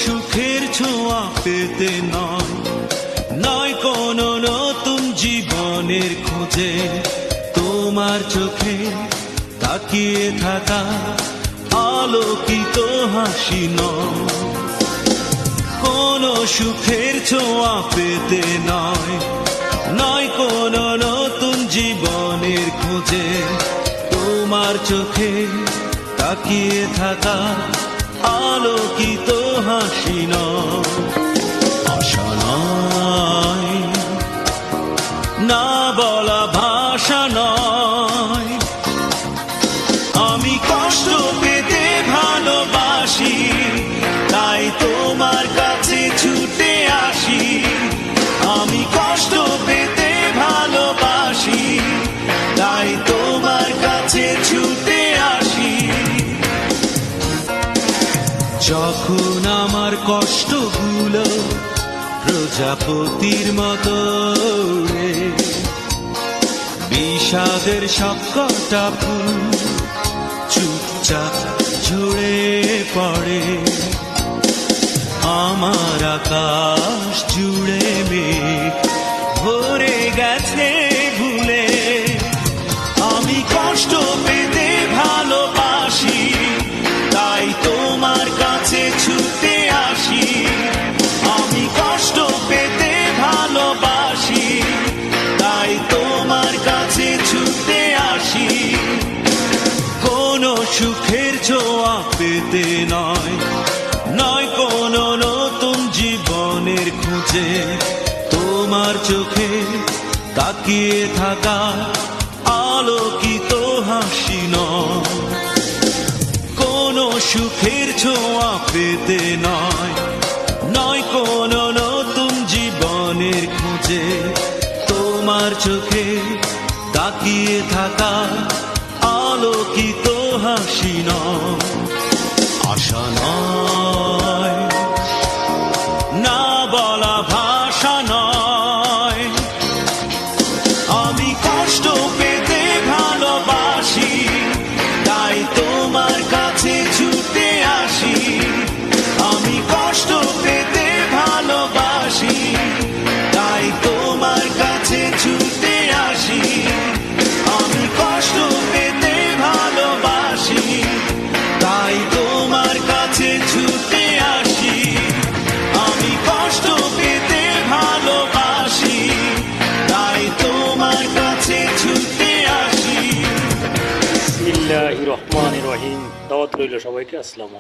সুখের ছোঁয়া পেতে নয়, নয় কোনো নতুন জীবনের খোঁজে, তোমার চোখে তাকিয়ে থাকা আলোকিত হাসি নয়। কোনো সুখের ছোঁয়া পেতে নয়, নয় কোনো নতুন জীবনের খোঁজে, তোমার চোখে তাকিয়ে থাকা আলোকিত হাসি নয়। আশা নয়, না বলা ভাষা নয়, আমি কষ্ট পেতে ভালোবাসি, তাই তোমার কাছে ছুটে আসি। আমি কষ্ট পেতে ভালোবাসি, তাই তোমার কাছে ছুটে আসি। যখন আমার কষ্টগুলো প্রজাপতির মতো উড়ে, বিষাদের সবকটা ফুল চুপচাপ ঝরে পড়ে, আমার আকাশ জুড়ে মেঘ ভরে গেছে ভুলে। আমি কষ্ট পেতে ভালোবাসি, তাই তোমার কাছে ছুটে আসি। আমি কষ্ট পেতে ভালোবাসি, তাই তোমার কাছে ছুটে আসি। কোনো সুখের ছোঁয়া পেতে নয়, নয় কোনো নতুন জীবনের খোঁজে, তোমার চোখে তাকিয়ে থাকা আলোকিত হাসি নয়। কোনো সুখের ছোঁয়া পেতে নয়, নয় কোনো নতুন জীবনের খোঁজে, তোমার চোখে তাকিয়ে থাকা আলোকিত হাসি নয়। আশা নয়, না বলা ভাষা নয়, আমি কষ্ট পেতে ভালোবাসি, তাই তোমার কাছে ছুটে আসি। আমি কষ্ট পেতে ভালোবাসি, তাই তোমার কাছে ছুটে আসি। আমি কষ্ট পেতে ভালোবাসি, তাই তোমার কাছে ছুটে আসি। আমি কষ্ট পেতে ভালোবাসি, তাই তোমার কাছে ছুটে আসি। বিসমিল্লাহির রহমানির রহিম। দাওয়াত রইল সবাইকে। আসসালামু আলাইকুম।